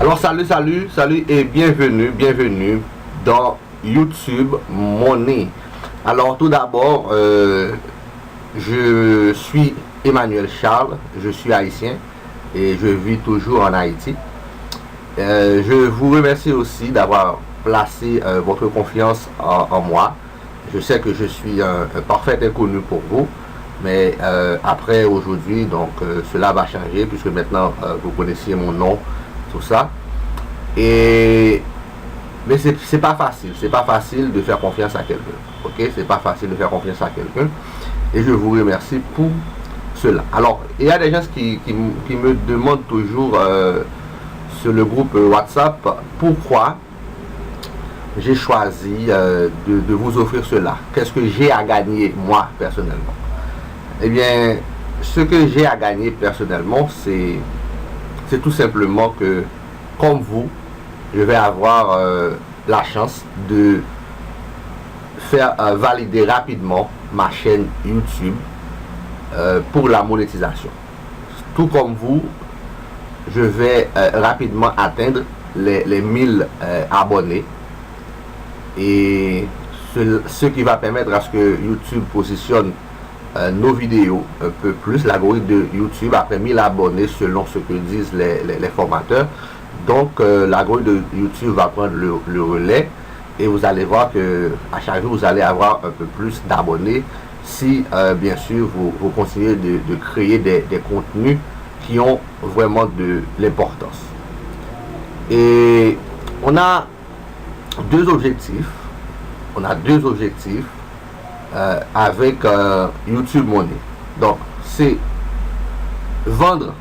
Alors salut et bienvenue dans YouTube Money. Alors tout d'abord, je suis Emmanuel Charles, je suis haïtien et je vis toujours en Haïti. Je vous remercie aussi d'avoir placé votre confiance en moi. Je sais que je suis un parfait inconnu pour vous, mais après aujourd'hui, donc cela va changer puisque maintenant vous connaissez mon nom, tout ça. Mais c'est pas facile de faire confiance à quelqu'un. Ok, c'est pas facile de faire confiance à quelqu'un. Et je vous remercie pour cela. Alors, il y a des gens qui me demandent toujours sur le groupe WhatsApp pourquoi j'ai choisi de vous offrir cela. Qu'est-ce que j'ai à gagner moi personnellement? Eh bien, ce que j'ai à gagner personnellement, c'est tout simplement que, comme vous, je vais avoir la chance de faire valider rapidement ma chaîne YouTube pour la monétisation. Tout comme vous, je vais rapidement atteindre les 1000 abonnés, et ce qui va permettre à ce que YouTube positionne nos vidéos un peu plus, l'algorithme de YouTube après 1000 abonnés selon ce que disent les formateurs. Donc l'algorithme de YouTube va prendre le relais et vous allez voir que à chaque jour vous allez avoir un peu plus d'abonnés si bien sûr vous continuez de créer des contenus qui ont vraiment de l'importance. Et on a deux objectifs. Avec YouTube Money. Donc c'est vendre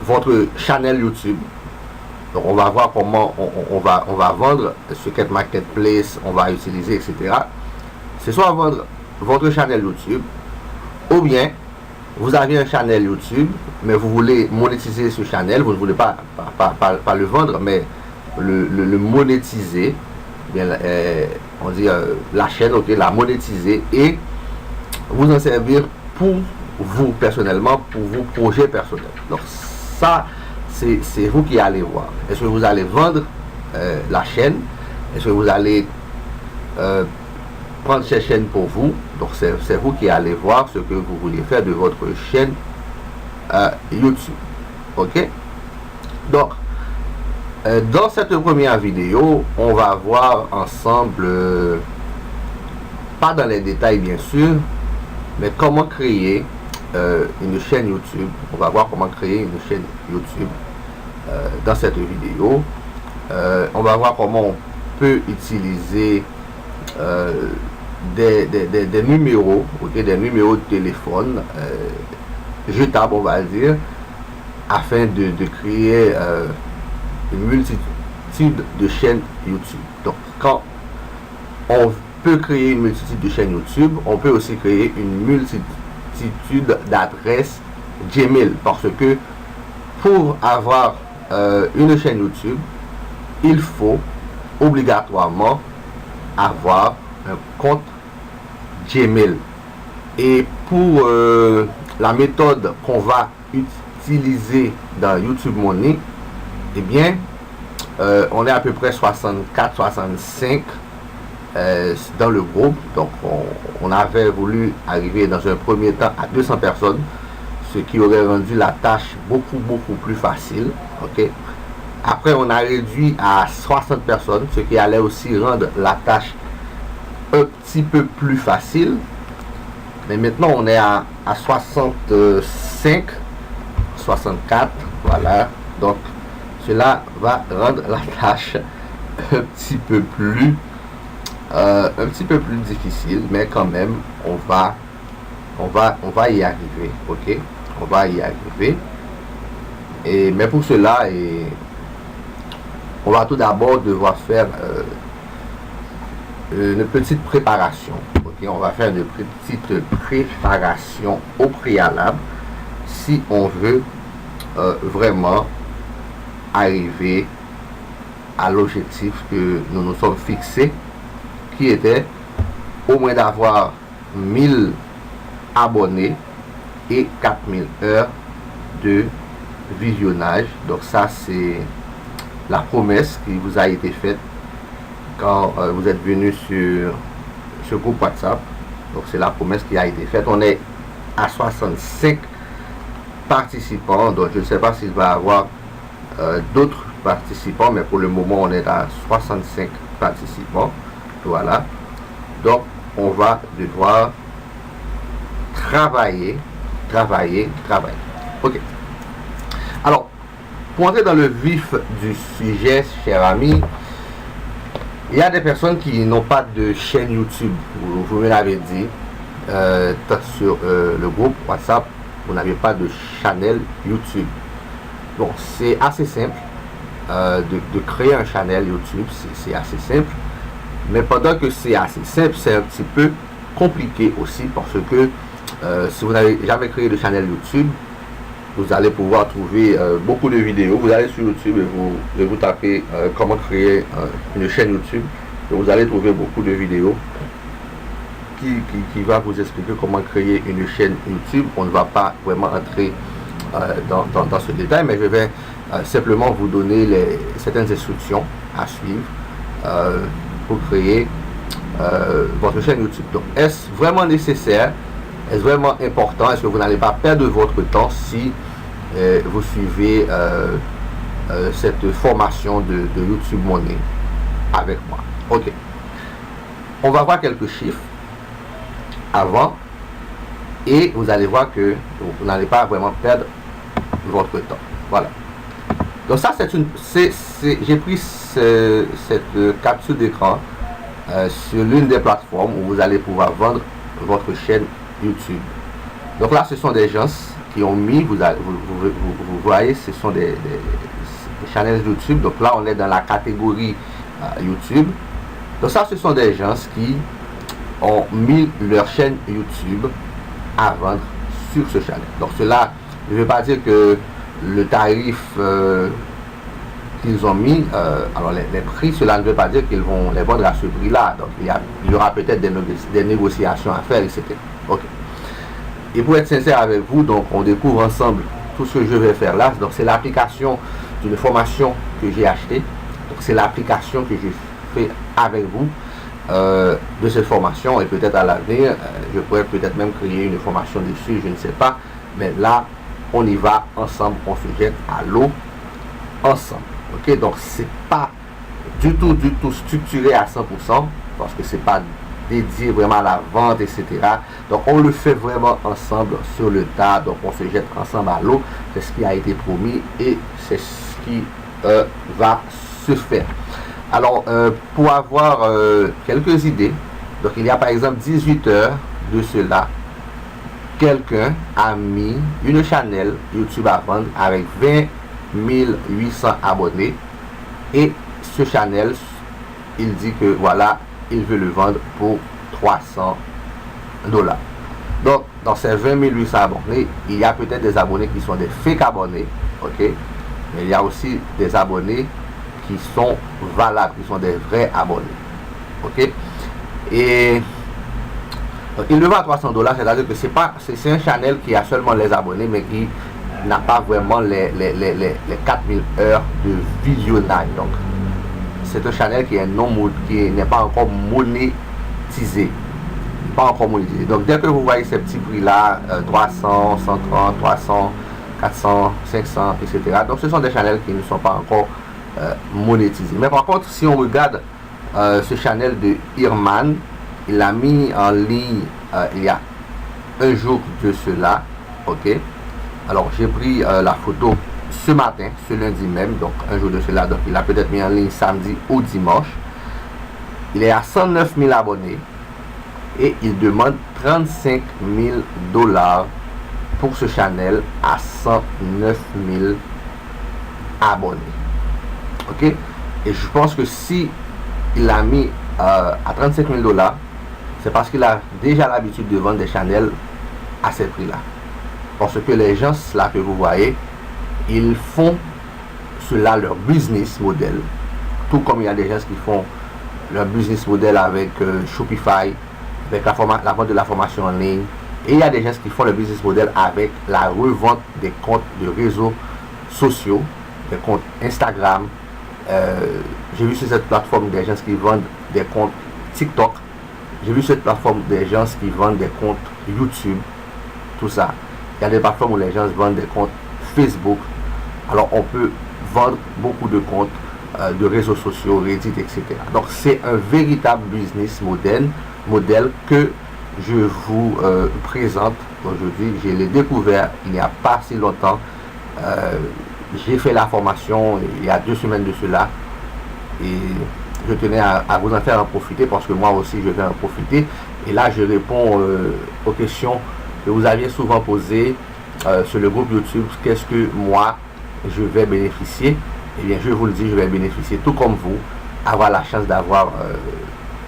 votre channel YouTube. Donc on va voir comment on va vendre sur quel marketplace on va utiliser, etc. C'est soit vendre votre channel YouTube, ou bien vous avez un channel YouTube mais vous voulez monétiser ce channel, vous ne voulez pas le vendre mais le monétiser, bien, on dit la chaîne, ok, la monétiser et vous en servir pour vous personnellement, pour vos projets personnels. Donc ça, c'est vous qui allez voir. Est-ce que vous allez vendre la chaîne? Est-ce que vous allez prendre cette chaîne pour vous? Donc c'est vous qui allez voir ce que vous voulez faire de votre chaîne YouTube. Ok, donc dans cette première vidéo, on va voir ensemble, pas dans les détails bien sûr, mais comment créer une chaîne YouTube. On va voir comment créer une chaîne YouTube dans cette vidéo. On va voir comment on peut utiliser des numéros, okay, des numéros de téléphone jetables, on va dire, afin de créer une multitude de chaînes YouTube. Donc quand on peut créer une multitude de chaînes YouTube, on peut aussi créer une multitude d'adresses Gmail, parce que pour avoir une chaîne YouTube, il faut obligatoirement avoir un compte Gmail. Et pour la méthode qu'on va utiliser dans YouTube Money, eh bien, on est à peu près 64-65 dans le groupe. Donc, on avait voulu arriver dans un premier temps à 200 personnes, ce qui aurait rendu la tâche beaucoup plus facile. Ok. Après, on a réduit à 60 personnes, ce qui allait aussi rendre la tâche un petit peu plus facile. Mais maintenant, on est à 65, 64, voilà. Donc, cela va rendre la tâche un petit peu plus difficile, mais quand même on va y arriver. Ok, on va y arriver. Mais pour cela, on va tout d'abord devoir faire une petite préparation. Ok, on va faire une petite préparation au préalable si on veut vraiment arriver à l'objectif que nous nous sommes fixés, qui était au moins d'avoir 1000 abonnés et 4000 heures de visionnage. Donc ça, c'est la promesse qui vous a été faite quand vous êtes venu sur ce groupe WhatsApp. Donc c'est la promesse qui a été faite. On est à 65 participants. Donc je ne sais pas s'il va y avoir d'autres participants, mais pour le moment on est à 65 participants. Voilà. Donc on va devoir travailler. Ok. Alors, pour entrer dans le vif du sujet, chers amis, il y a des personnes qui n'ont pas de chaîne YouTube. Vous me l'avez dit, sur le groupe WhatsApp, vous n'avez pas de channel YouTube. Bon, c'est assez simple de créer un channel YouTube, c'est assez simple. Mais pendant que c'est assez simple, c'est un petit peu compliqué aussi parce que si vous n'avez jamais créé de channel YouTube, vous allez pouvoir trouver beaucoup de vidéos. Vous allez sur YouTube et vous tapez comment créer une chaîne YouTube. Et vous allez trouver beaucoup de vidéos qui va vous expliquer comment créer une chaîne YouTube. On ne va pas vraiment entrer dans ce détail, mais je vais simplement vous donner certaines instructions à suivre pour créer votre chaîne YouTube. Donc, est-ce vraiment nécessaire? Est-ce vraiment important? Est-ce que vous n'allez pas perdre votre temps si vous suivez cette formation de YouTube Money avec moi? Ok. On va voir quelques chiffres avant et vous allez voir que vous n'allez pas vraiment perdre votre temps. Voilà. Donc ça, j'ai pris cette capture d'écran sur l'une des plateformes où vous allez pouvoir vendre votre chaîne YouTube. Donc là, ce sont des gens qui ont mis, vous voyez, ce sont des channels YouTube. Donc là, on est dans la catégorie YouTube. Donc ça, ce sont des gens qui ont mis leur chaîne YouTube à vendre sur ce channel. Donc cela ne veut pas dire que le tarif qu'ils ont mis, alors les prix, cela ne veut pas dire qu'ils vont les vendre à ce prix-là. Donc il y aura peut-être des négociations à faire, etc. Ok. Et pour être sincère avec vous, donc on découvre ensemble tout ce que je vais faire là. Donc c'est l'application d'une formation que j'ai achetée. Donc c'est l'application que je fais avec vous de cette formation. Et peut-être à l'avenir, je pourrais peut-être même créer une formation dessus, je ne sais pas. Mais là, on y va ensemble, on se jette à l'eau ensemble. Ok, donc c'est pas du tout structuré à 100% parce que c'est pas dédié vraiment à la vente, etc. Donc on le fait vraiment ensemble sur le tas. Donc on se jette ensemble à l'eau. C'est ce qui a été promis et c'est ce qui va se faire. Alors pour avoir quelques idées, donc il y a par exemple 18 heures de cela, quelqu'un a mis une channel YouTube à vendre avec 20 800 abonnés et ce channel, il dit que voilà, il veut le vendre pour $300. Donc dans ces 20 800 abonnés, il y a peut-être des abonnés qui sont des fake abonnés, ok, mais il y a aussi des abonnés qui sont valables, qui sont des vrais abonnés, ok. Et il le vend à $300, c'est-à-dire que c'est un channel qui a seulement les abonnés, mais qui n'a pas vraiment les 4000 heures de visionnage. Donc c'est un channel qui n'est pas encore monétisé. Donc dès que vous voyez ces petits prix là, 300, 130, 300, 400, 500, etc. Donc ce sont des channels qui ne sont pas encore monétisés. Mais par contre, si on regarde ce channel de Irman, il l'a mis en ligne il y a un jour de cela, ok. Alors j'ai pris la photo ce matin, ce lundi même, donc un jour de cela. Donc il a peut-être mis en ligne samedi ou dimanche. Il est à 109 000 abonnés et il demande $35 000 pour ce channel à 109 000 abonnés. Ok. Et je pense que si il l'a mis à $35 000, c'est parce qu'il a déjà l'habitude de vendre des channels à ces prix-là. Parce que les gens là que vous voyez, ils font cela leur business model. Tout comme il y a des gens qui font leur business model avec Shopify, avec la vente de la formation en ligne. Et il y a des gens qui font le business model avec la revente des comptes de réseaux sociaux, des comptes Instagram. J'ai vu sur cette plateforme des gens qui vendent des comptes TikTok. J'ai vu sur cette plateforme des gens qui vendent des comptes YouTube. Tout ça. Il y a des plateformes où les gens vendent des comptes Facebook. Alors on peut vendre beaucoup de comptes de réseaux sociaux, Reddit, etc. Donc c'est un véritable business modèle que je vous présente aujourd'hui. Je l'ai découvert il n'y a pas si longtemps. J'ai fait la formation il y a 2 semaines de cela et je tenais à vous en faire en profiter parce que moi aussi je vais en profiter. Et là je réponds aux questions que vous aviez souvent posées sur le groupe YouTube. Qu'est-ce que moi je vais bénéficier? Eh bien je vous le dis, je vais bénéficier tout comme vous, avoir la chance d'avoir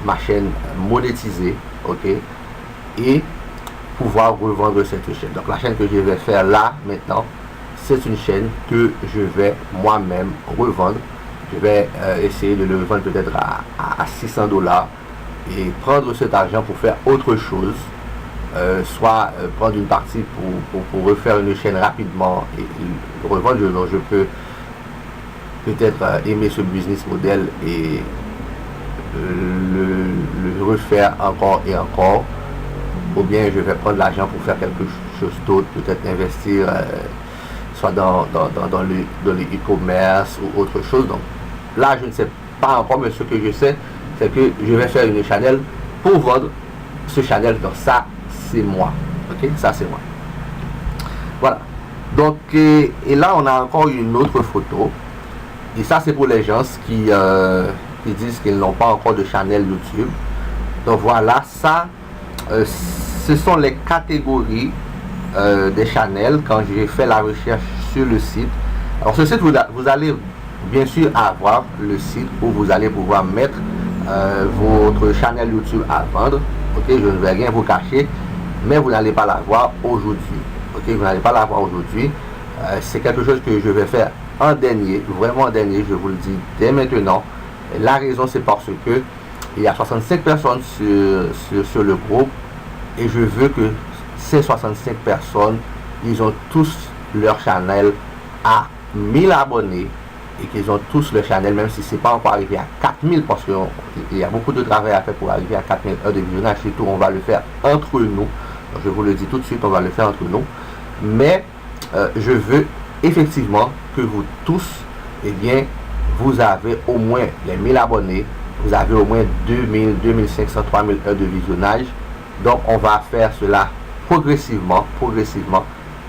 ma chaîne monétisée, ok, et pouvoir revendre cette chaîne. Donc la chaîne que je vais faire là maintenant, c'est une chaîne que je vais moi-même revendre. Je vais essayer de le vendre peut-être à $600 et prendre cet argent pour faire autre chose, soit prendre une partie pour refaire une chaîne rapidement et revendre. Donc je peux peut-être aimer ce business model et le refaire encore et encore, ou bien je vais prendre l'argent pour faire quelque chose d'autre, peut-être investir soit dans le e-commerce ou autre chose. Donc là je ne sais pas encore, mais ce que je sais c'est que je vais faire une channel pour vendre ce channel. Donc ça c'est moi, ok, ça c'est moi. Voilà. Donc et là on a encore une autre photo, et ça c'est pour les gens qui disent qu'ils n'ont pas encore de channel YouTube. Donc voilà, ça ce sont les catégories des channels quand j'ai fait la recherche sur le site. Alors ce site, vous allez bien sûr avoir le site où vous allez pouvoir mettre votre channel YouTube à vendre, ok, je ne vais rien vous cacher, mais vous n'allez pas l'avoir aujourd'hui, ok, vous n'allez pas l'avoir aujourd'hui. C'est quelque chose que je vais faire en dernier, vraiment en dernier, je vous le dis dès maintenant. Et la raison c'est parce que il y a 65 personnes sur le groupe et je veux que ces 65 personnes, ils ont tous leur channel à 1000 abonnés et qu'ils ont tous le channel, même si c'est pas encore arrivé à 4000, parce qu'il y a beaucoup de travail à faire pour arriver à 4000 heures de visionnage. Surtout on va le faire entre nous. Donc, je vous le dis tout de suite, on va le faire entre nous. Mais je veux effectivement que vous tous, eh bien, vous avez au moins les 1000 abonnés, vous avez au moins 2000, 2500, 3000 heures de visionnage. Donc on va faire cela progressivement,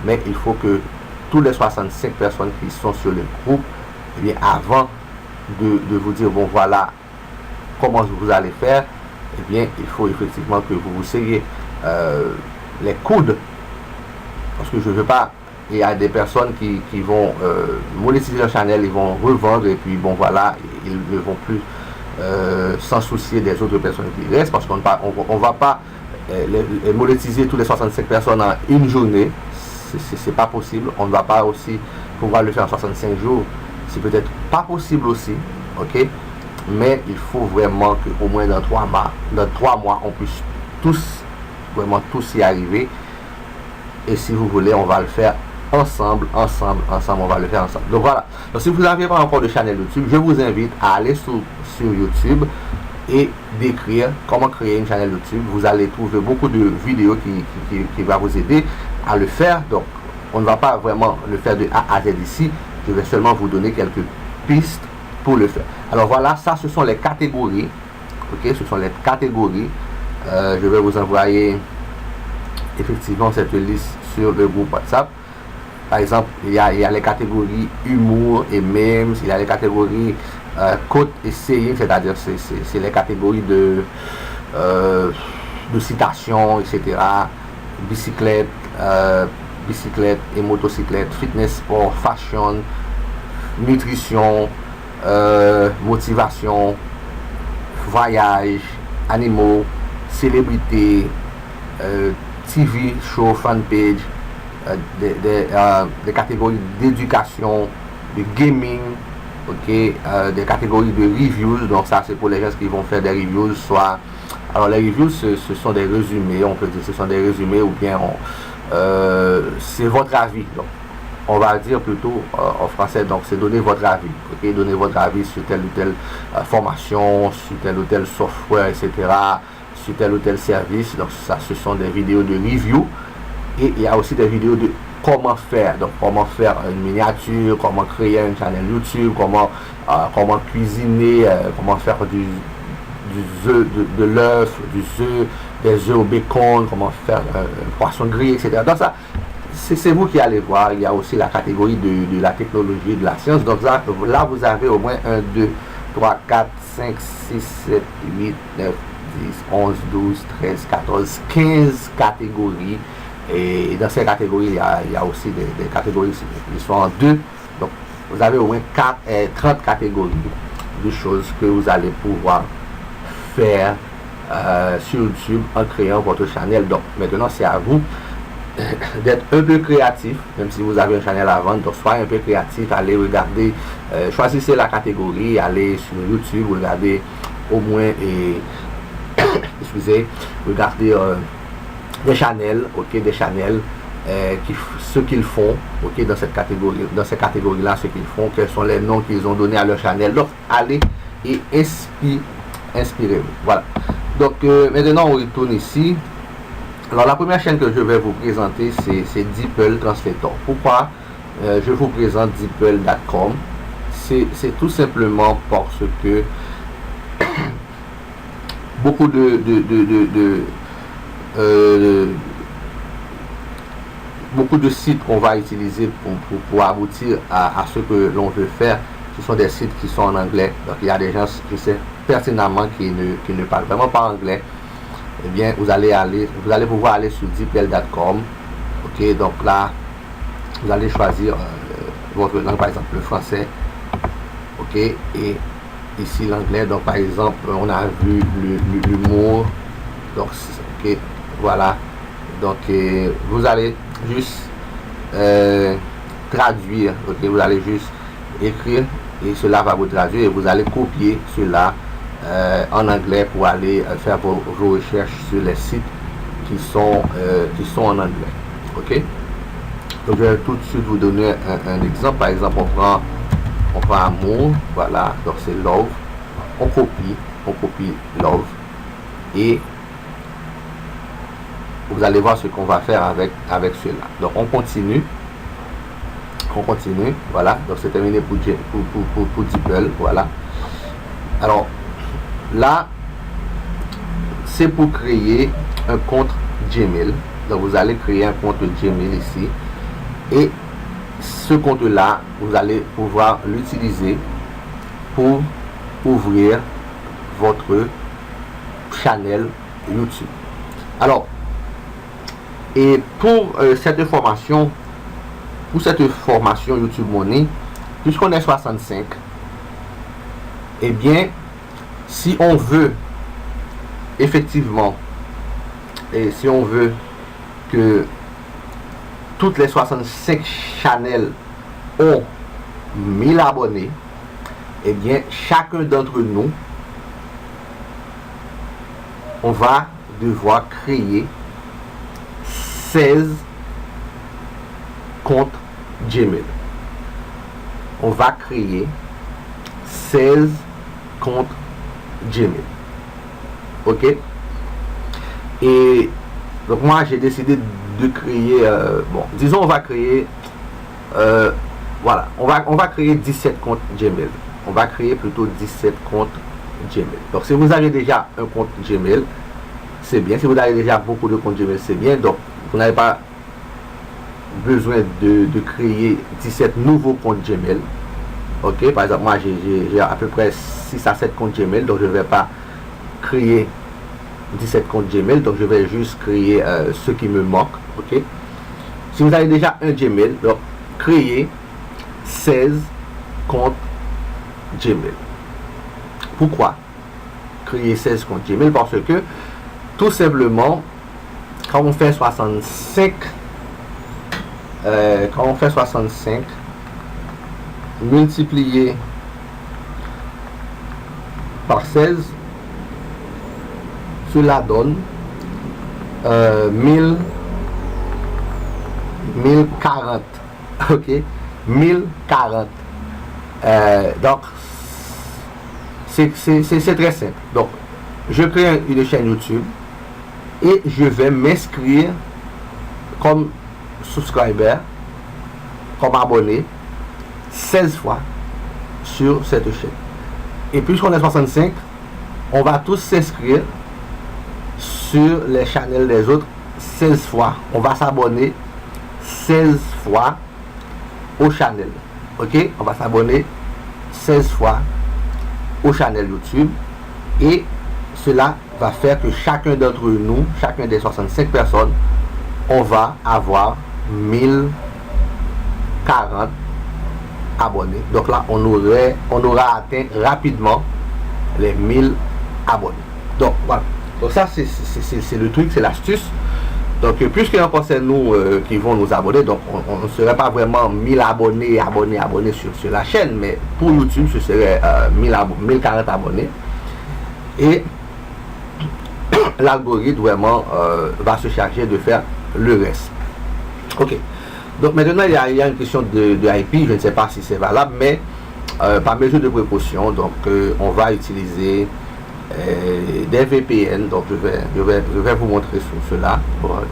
mais il faut que tous les 65 personnes qui sont sur le groupe, eh bien, avant de vous dire bon voilà comment vous allez faire, eh bien il faut effectivement que vous vous serrez les coudes, parce que je ne veux pas, il y a des personnes qui vont monétiser leur channel, ils vont revendre et puis bon voilà, ils ne vont plus s'en soucier des autres personnes qui restent, parce qu'on ne va pas les monétiser tous les 65 personnes en une journée. C'est pas possible. On ne va pas aussi pouvoir le faire en 65 jours, c'est peut-être pas possible aussi, ok, mais il faut vraiment que au moins dans 3 mois on puisse tous y arriver. Et si vous voulez, on va le faire ensemble, on va le faire ensemble. Donc voilà. Donc si vous n'avez pas encore de chaîne YouTube, je vous invite à aller sur YouTube et d'écrire comment créer une chaîne YouTube. Vous allez trouver beaucoup de vidéos qui va vous aider à le faire. Donc on ne va pas vraiment le faire de A à Z ici, je vais seulement vous donner quelques pistes pour le faire. Alors voilà, ça ce sont les catégories, ok, ce sont les catégories. Je vais vous envoyer effectivement cette liste sur le groupe WhatsApp. Par exemple, il y a les catégories humour et memes, il y a les catégories quote et saying, c'est-à-dire c'est les catégories de citations, etc. Bicyclette, bicyclette et motocyclette, fitness, sport, fashion, nutrition, motivation, voyage, animaux, célébrités, TV show, fanpage, des catégories d'éducation, de gaming, ok, des catégories de reviews. Donc ça c'est pour les gens qui vont faire des reviews, soit alors les reviews ce sont des résumés, on peut dire ce sont des résumés, ou bien c'est votre avis. Donc on va dire plutôt en français, donc c'est donner votre avis, ok, donner votre avis sur telle ou telle formation, sur tel ou tel software, etc., sur tel ou tel service. Donc ça, ce sont des vidéos de review, et il y a aussi des vidéos de comment faire, donc comment faire une miniature, comment créer une chaîne YouTube, comment cuisiner, comment faire de l'œuf, des œufs au bacon, comment faire poisson grillé, etc. Donc ça, c'est vous qui allez voir. Il y a aussi la catégorie de la technologie et de la science. Donc là, vous avez au moins 1, 2, 3, 4, 5, 6, 7, 8, 9, 10, 11, 12, 13, 14, 15 catégories. Et dans ces catégories, il y a aussi des catégories qui sont en deux. Donc, vous avez au moins 30 catégories de choses que vous allez pouvoir faire sur YouTube en créant votre channel. Donc, maintenant, c'est à vous d'être un peu créatif, même si vous avez un channel à vendre. Donc, soyez un peu créatif, allez regarder, choisissez la catégorie, allez sur YouTube, regardez au moins, excusez, regardez des channels, ok, des channels, ce qu'ils font, ok, dans ces catégories-là, ce qu'ils font, quels sont les noms qu'ils ont donnés à leur channel. Donc, allez et inspirez-vous. Voilà. Donc, maintenant, on retourne ici. Alors, la première chaîne que je vais vous présenter, c'est DeepL Translator. Pourquoi je vous présente DeepL.com? C'est tout simplement parce que beaucoup beaucoup de sites qu'on va utiliser pour aboutir à ce que l'on veut faire, ce sont des sites qui sont en anglais. Donc il y a des gens qui savent pertinemment qui ne parlent vraiment pas anglais. Eh bien, vous allez pouvoir aller sur DeepL.com. Ok, donc là, vous allez choisir votre langue, par exemple le français. Ok, et ici l'anglais. Donc par exemple, on a vu l'humour. Donc ok, voilà. Donc vous allez juste traduire. Ok, vous allez juste écrire et cela va vous traduire, et vous allez copier cela en anglais pour aller faire vos recherches sur les sites qui sont en anglais. Ok, donc je vais tout de suite vous donner un exemple. Par exemple, on prend amour, voilà, donc c'est love. On copie love, et vous allez voir ce qu'on va faire avec cela. Donc on continue, voilà. Donc c'est terminé pour DeepL, voilà. Alors là, c'est pour créer un compte Gmail. Donc vous allez créer un compte Gmail ici, et ce compte là, vous allez pouvoir l'utiliser pour ouvrir votre channel YouTube. Alors, et pour cette formation YouTube Money, puisqu'on est 65, eh bien, si on veut effectivement, et si on veut que toutes les 65 channels ont 1000 abonnés, eh bien, chacun d'entre nous, on va devoir créer 16 comptes Gmail. On va créer 16 comptes Gmail. Ok? Et donc moi j'ai décidé de créer, bon, disons on va créer, voilà, on va créer 17 comptes Gmail. On va créer plutôt 17 comptes Gmail. Donc si vous avez déjà un compte Gmail, c'est bien. Si vous avez déjà beaucoup de comptes Gmail, c'est bien. Donc vous n'avez pas besoin de créer 17 nouveaux comptes Gmail. Ok, par exemple, moi j'ai à peu près 6 à 7 comptes Gmail, donc je ne vais pas créer 17 comptes Gmail, donc je vais juste créer ce qui me manque. Ok, si vous avez déjà un Gmail, donc créez 16 comptes Gmail. Pourquoi créer 16 comptes Gmail? Parce que tout simplement, quand on fait 65, multiplié par 16, cela donne 1040. Ok, 1040. Donc, c'est très simple. Donc, je crée une chaîne YouTube et je vais m'inscrire comme subscriber, comme abonné, 16 fois sur cette chaîne. Et puisqu'on est 65, on va tous s'inscrire sur les channels des autres 16 fois. On va s'abonner 16 fois au channel. Ok, on va s'abonner 16 fois au channel YouTube et cela va faire que chacun d'entre nous, chacun des 65 personnes, on va avoir 1040 abonnés. Donc là, on aura atteint rapidement les 1000 abonnés. Donc voilà. Donc ça, c'est le truc, c'est l'astuce. Donc puisqu'il concerne nous qui vont nous abonner, donc on ne serait pas vraiment 1000 abonnés sur la chaîne, mais pour YouTube, ce serait 1040 abonnés. Et l'algorithme vraiment va se charger de faire le reste. Ok. Donc maintenant, il y a une question de IP, je ne sais pas si c'est valable, mais par mesure de précaution, donc on va utiliser des VPN. Donc je vais vous montrer sur cela.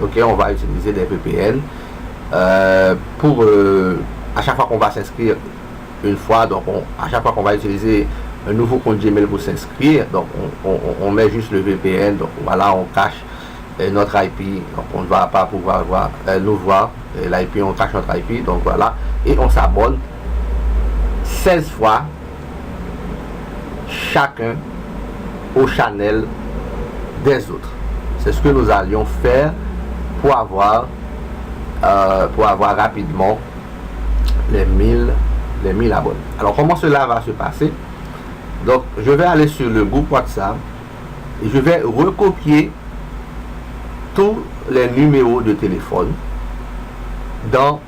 Ok, on va utiliser des VPN pour à chaque fois qu'on va s'inscrire une fois. Donc à chaque fois qu'on va utiliser un nouveau compte Gmail pour s'inscrire, donc on met juste le VPN. Donc voilà, on cache notre IP, donc on ne va pas pouvoir nous voir l'IP, on cache notre IP. Donc voilà, et on s'abonne 16 fois chacun au channel des autres. C'est ce que nous allions faire pour avoir rapidement les 1000 abonnés. Alors comment cela va se passer? Donc je vais aller sur le groupe WhatsApp et je vais recopier tous les numéros de téléphone dans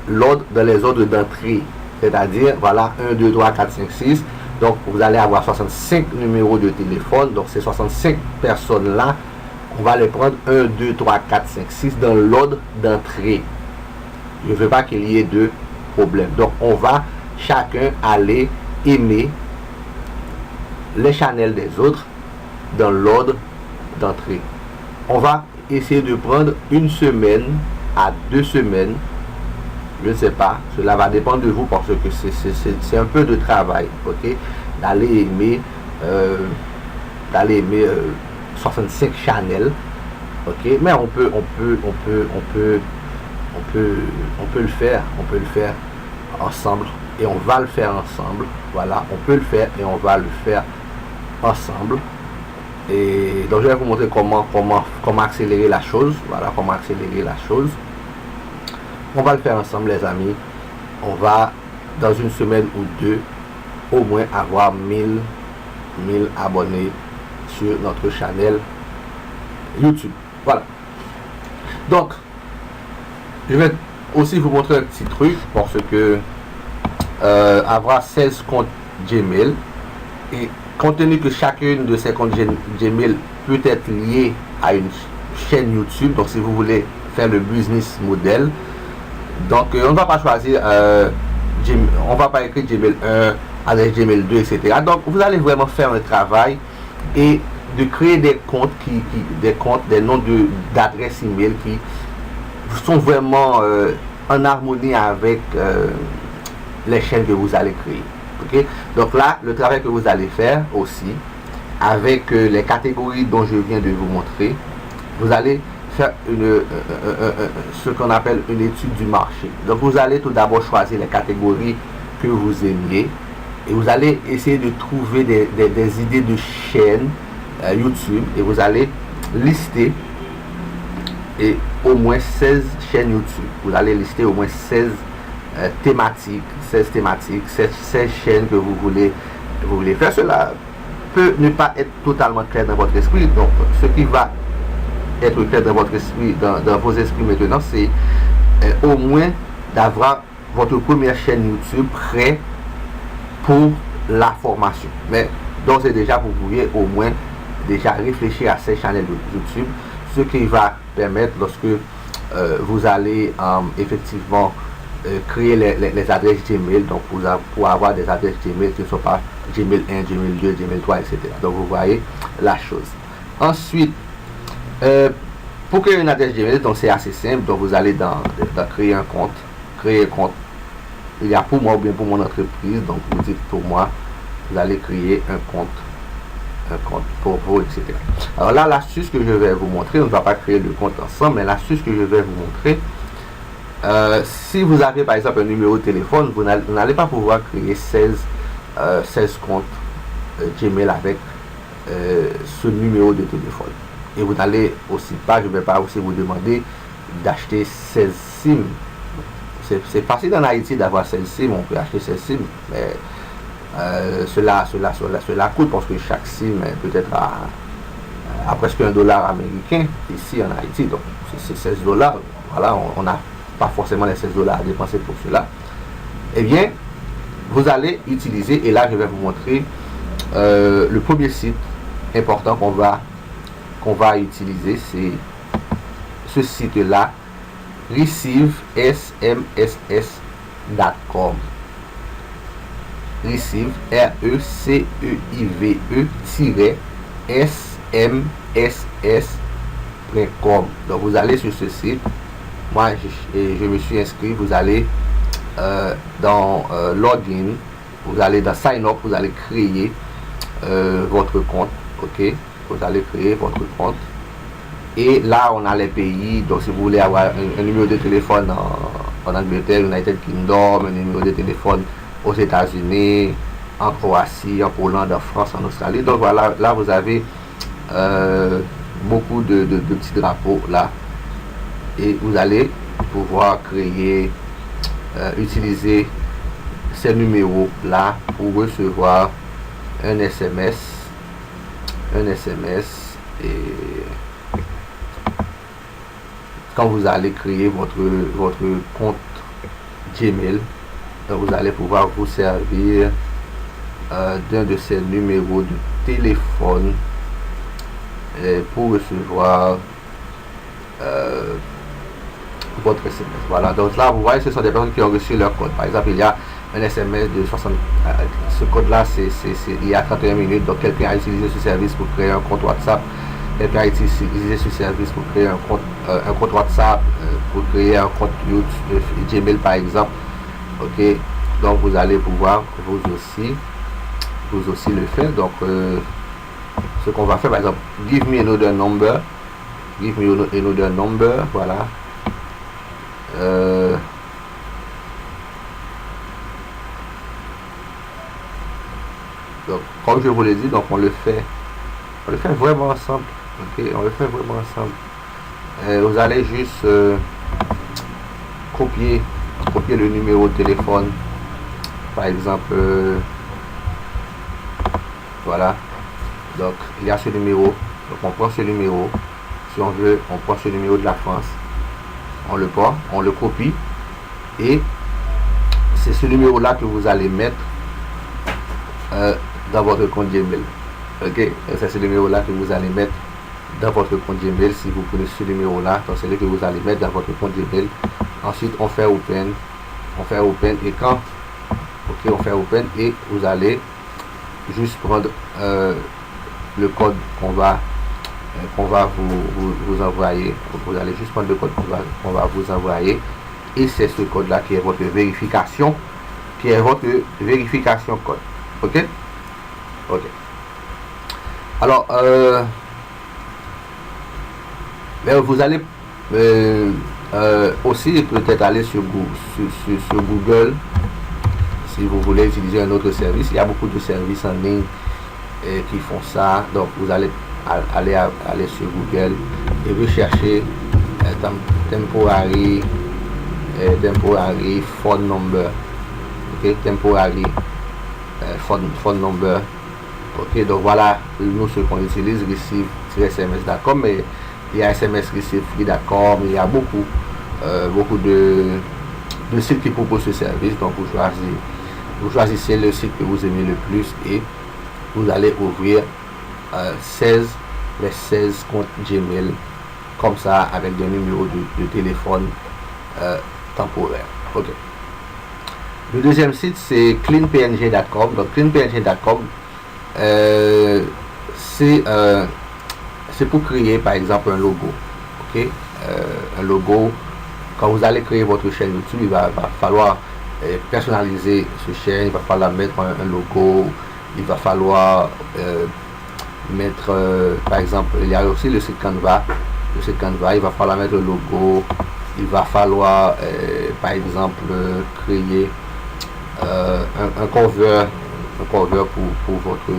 les ordres d'entrée, c'est-à-dire voilà 1, 2, 3, 4, 5, 6. Donc vous allez avoir 65 numéros de téléphone. Donc ces 65 personnes là, on va les prendre 1, 2, 3, 4, 5, 6 dans l'ordre d'entrée. Je ne veux pas qu'il y ait de problème. Donc on va chacun aller aimer les channels des autres dans l'ordre d'entrée. On va essayer de prendre une semaine à 2 semaines. Je ne sais pas, cela va dépendre de vous parce que c'est un peu de travail, ok, d'aller aimer 65 channels, ok, mais on peut le faire, ensemble et on va le faire ensemble. Voilà, on peut le faire et on va le faire ensemble. Et donc je vais vous montrer comment accélérer la chose. Voilà, comment accélérer la chose. On va le faire ensemble les amis. On va dans une semaine ou deux au moins avoir 1000 abonnés sur notre channel YouTube. Voilà. Donc je vais aussi vous montrer un petit truc parce que avoir 16 comptes Gmail, et compte tenu que chacune de ces comptes Gmail peut être lié à une chaîne YouTube, donc si vous voulez faire le business model, donc on ne va pas choisir on va pas écrire Gmail 1 avec Gmail 2, etc. Donc vous allez vraiment faire un travail et de créer des comptes des noms d'adresses email qui sont vraiment en harmonie avec les chaînes que vous allez créer. Okay? Donc là, le travail que vous allez faire aussi avec les catégories dont je viens de vous montrer, vous allez faire ce qu'on appelle une étude du marché. Donc vous allez tout d'abord choisir les catégories que vous aimiez et vous allez essayer de trouver des idées de chaînes YouTube et vous allez lister au moins 16 chaînes YouTube. Vous allez lister au moins 16 thématiques, 16 chaînes que vous voulez faire. Cela peut ne pas être totalement clair dans votre esprit. Donc ce qui va être clair dans votre esprit, dans vos esprits maintenant, c'est au moins d'avoir votre première chaîne YouTube prête pour la formation. Mais d'ores et déjà, vous pourriez au moins déjà réfléchir à ces chaînes YouTube, ce qui va permettre lorsque vous allez effectivement créer les adresses Gmail, donc pour avoir des adresses Gmail qui ne sont pas Gmail 1, Gmail 2, Gmail 3, etc. Donc vous voyez la chose. Ensuite, pour créer une adresse Gmail, donc c'est assez simple. Donc vous allez dans créer un compte. Créer un compte. Il y a pour moi ou bien pour mon entreprise. Donc vous dites pour moi, vous allez créer un compte pour vous, etc. Alors là, l'astuce que je vais vous montrer, on ne va pas créer le compte ensemble, mais l'astuce que je vais vous montrer, si vous avez par exemple un numéro de téléphone, vous n'allez pas pouvoir créer 16 comptes Gmail avec ce numéro de téléphone. Et vous n'allez aussi pas, je ne vais pas aussi vous demander d'acheter 16 SIM. C'est facile en Haïti d'avoir 16 SIM, on peut acheter 16 SIM, mais cela coûte parce que chaque SIM peut être à presque $1 américain ici en Haïti. Donc c'est 16 $. Voilà, on n'a pas forcément les 16 $ à dépenser pour cela. Eh bien, vous allez utiliser, et là je vais vous montrer le premier site important qu'on va utiliser, c'est ce site là, receivesmss.com. Receive, RECIVE-SMSS.com. Donc vous allez sur ce site. Moi je me suis inscrit. Vous allez dans login, vous allez dans sign up, vous allez créer votre compte. Ok, vous allez créer votre compte. Et là on a les pays. Donc si vous voulez avoir un numéro de téléphone en Angleterre, United Kingdom, un numéro de téléphone aux États-Unis, en Croatie, en Pologne, en France, en Australie. Donc voilà, là vous avez beaucoup de petits drapeaux là. Et vous allez pouvoir créer, utiliser ces numéros là pour recevoir un SMS. Et quand vous allez créer votre compte Gmail, vous allez pouvoir vous servir d'un de ces numéros de téléphone pour recevoir votre SMS. Voilà, donc là vous voyez, ce sont des personnes qui ont reçu leur code. Par exemple, il y a un SMS de 60, ce code là c'est il y a 31 minutes. Donc quelqu'un a utilisé ce service pour créer un compte WhatsApp, quelqu'un a utilisé ce service pour créer un compte WhatsApp, pour créer un compte YouTube, Gmail par exemple. Ok, donc vous allez pouvoir vous aussi le faire. Donc ce qu'on va faire, par exemple, give me another number, voilà. Donc comme je vous l'ai dit, donc on le fait vraiment ensemble. Ok, on le fait vraiment ensemble. Vous allez juste copier le numéro de téléphone, par exemple. Voilà, donc il y a ce numéro, donc on prend ce numéro, si on veut on prend ce numéro de la France, on le prend, on le copie, et c'est ce numéro là que vous allez mettre dans votre compte Gmail. Ok, c'est ce numéro là que vous allez mettre dans votre compte Gmail. Si vous prenez ce numéro là, donc c'est le que vous allez mettre dans votre compte Gmail. Ensuite on fait open, et quand on fait open, et vous allez juste prendre le code qu'on va vous envoyer. Vous allez juste prendre le code qu'on va vous envoyer, et c'est ce code là qui est votre vérification, code. Ok. Alors vous allez aussi peut-être aller sur Google. Si vous voulez utiliser un autre service, il y a beaucoup de services en ligne qui font ça. Donc vous allez aller sur Google et rechercher temporary phone number. Ok, temporary phone number. Ok, donc voilà, nous ce qu'on utilise, receive-sms.com, mais il y a smsreceive-free.com, il y a beaucoup de sites qui proposent ce service. Donc vous choisissez le site que vous aimez le plus, et vous allez ouvrir les 16 comptes Gmail comme ça, avec des numéros de téléphone temporaires. Ok, Le deuxième site, c'est cleanpng.com. Donc, cleanpng.com, c'est pour créer, par exemple, un logo. Ok, un logo. Quand vous allez créer votre chaîne YouTube, il va falloir personnaliser ce chaîne. Il va falloir mettre un logo. Il va falloir mettre, par exemple, il y a aussi le site Canva. Le site Canva, il va falloir mettre le logo. Il va falloir, par exemple, créer un cover pour votre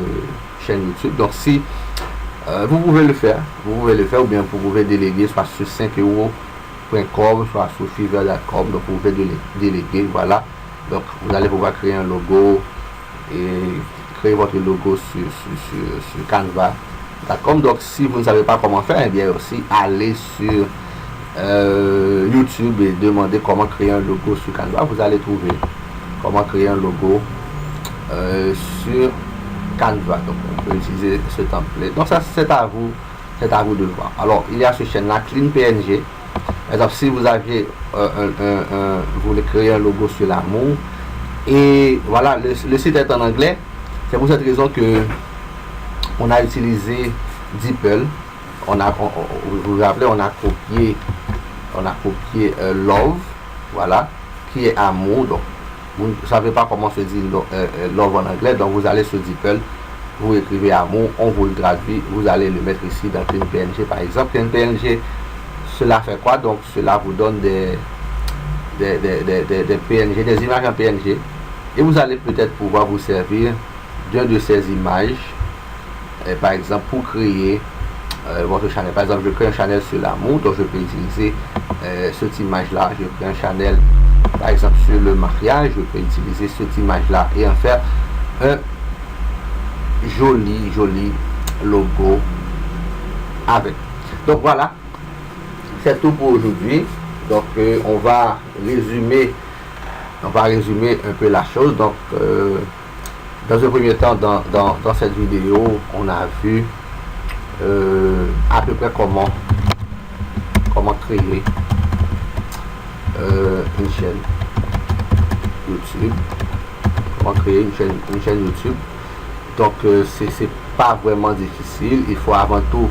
chaîne YouTube. Donc, si vous pouvez le faire, ou bien vous pouvez déléguer soit sur 5euros.com, soit sur fiverr.com. Donc, vous pouvez déléguer, voilà. Donc, vous allez pouvoir créer un logo et créer votre logo sur Canva.com. Donc, si vous ne savez pas comment faire, eh bien aussi, allez sur YouTube et demander comment créer un logo sur Canva. Vous allez trouver comment créer un logo sur Canva. Donc, on peut utiliser ce template. Donc, ça, c'est à vous de voir. Alors, il y a ce chaîne-là, CleanPNG. Par exemple, si vous aviez vous voulez créer un logo sur l'amour, et voilà, le site est en anglais. C'est pour cette raison que on a utilisé DeepL. Vous vous rappelez, on a copié love, voilà, qui est amour. Donc, vous ne savez pas comment se dit love en anglais, donc vous allez sur DeepL, vous écrivez amour, on vous le traduit, vous allez le mettre ici dans CleanPNG par exemple. CleanPNG, cela fait quoi? Donc, cela vous donne des PNG, des images en PNG, et vous allez peut-être pouvoir vous servir d'une de ces images, par exemple, pour créer votre channel. Par exemple, je crée un channel sur l'amour, donc je peux utiliser cette image-là. Je crée un channel, par exemple, sur le mariage, je peux utiliser cette image-là et en faire un joli logo avec. Donc voilà, c'est tout pour aujourd'hui. Donc on va résumer un peu la chose. Donc dans un premier temps, dans cette vidéo, on a vu à peu près comment créer une chaîne YouTube. Comment créer une chaîne YouTube. Donc c'est pas vraiment difficile. Il faut avant tout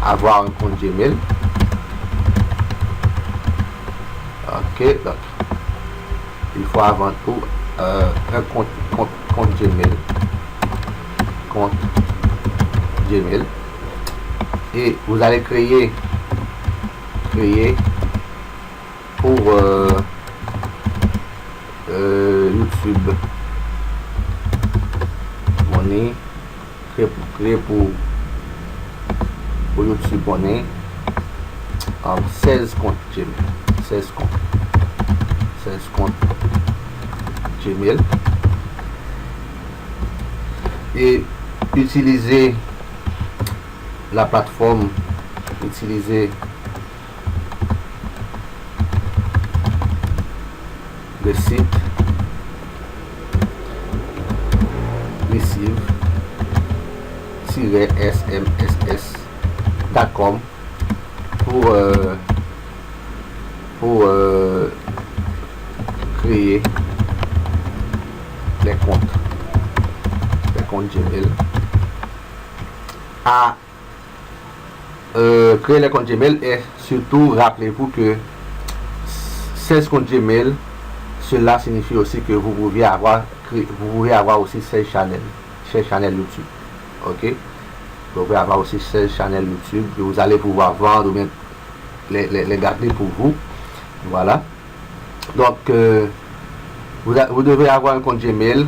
avoir un compte Gmail. Ok, donc il faut avant tout un compte Gmail. Compte Gmail. Et vous allez créer pour YouTube Money, créer pour YouTube Money 16 comptes Gmail. 16 comptes Gmail. Et utiliser la plateforme, utiliser le site receive-smss.com pour créer les comptes Gmail. Créer les comptes Gmail et surtout rappelez-vous que 16 comptes Gmail, cela signifie aussi que vous pouvez avoir aussi 16 channels YouTube. Ok, vous pouvez avoir aussi 16 channels YouTube que vous allez pouvoir vendre ou bien les garder pour vous. Voilà. Donc vous devez avoir un compte Gmail.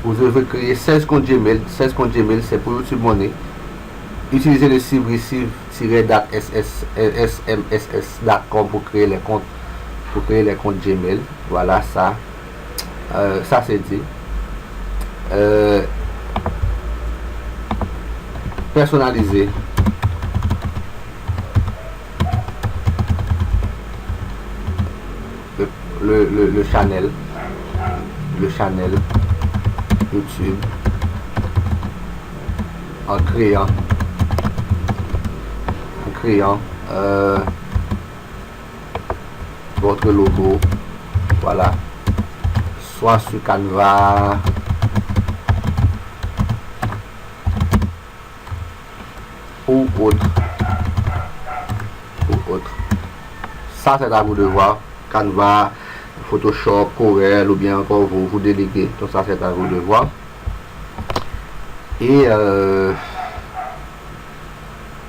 Vous devez créer 16 comptes Gmail. 16 comptes Gmail, c'est pour YouTube Money. Utilisez le site receive-smss.com pour créer les comptes Gmail. Voilà, ça c'est dit. Personnaliser le channel YouTube en créant votre logo. Voilà, soit sur Canva ou autre. Ça, c'est à vous de voir. Canva, Photoshop, Corel ou bien encore vous déléguez. Donc ça, c'est à vous de voir. Et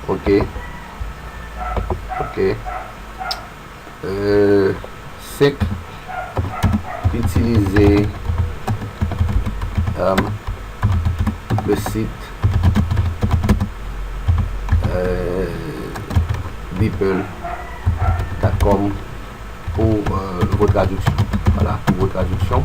ok. 5. Utiliser le site beeple.com pour vos traductions. Voilà, pour vos traductions.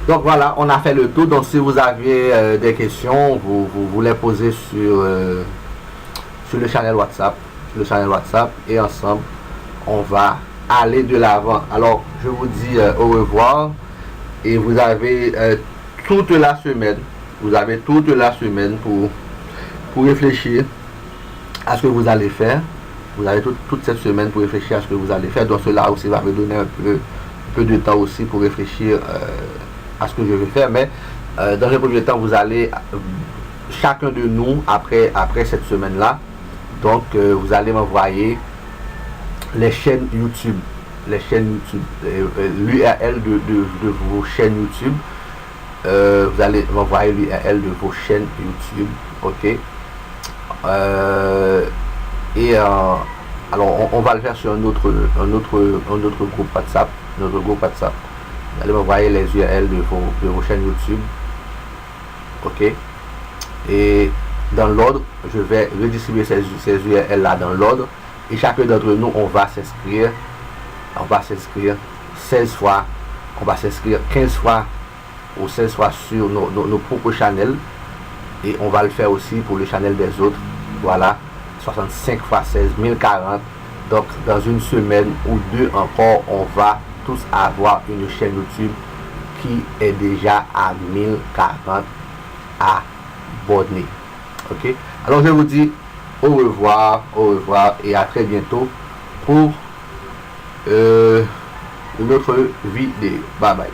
Donc voilà, on a fait le tour. Donc si vous avez des questions, vous les posez sur le channel WhatsApp. Et ensemble, on va aller de l'avant. Alors, je vous dis au revoir. Et vous avez toute la semaine. Pour réfléchir à ce que vous allez faire. Vous avez toute cette semaine pour réfléchir à ce que vous allez faire. Donc cela aussi va me donner un peu de temps aussi pour réfléchir à ce que je vais faire. Mais dans un premier temps, vous allez, chacun de nous, après cette semaine-là, donc vous allez m'envoyer les chaînes YouTube. L'URL de vos chaînes YouTube. Vous allez m'envoyer l'URL de vos chaînes YouTube. Ok. Alors on va le faire sur un autre groupe WhatsApp. Vous allez m'envoyer les URL de vos chaînes YouTube. Ok. Et dans l'ordre, je vais redistribuer ces URL là dans l'ordre. Et chacun d'entre nous, on va s'inscrire 16 fois. On va s'inscrire 15 fois ou 16 fois sur nos propres channels. Et on va le faire aussi pour le channel des autres. Voilà, 65 fois 16, 1040. Donc dans une semaine ou deux encore, on va tous avoir une chaîne YouTube qui est déjà à 1040 abonnés. Ok, alors je vous dis au revoir et à très bientôt pour une autre vidéo. Bye bye.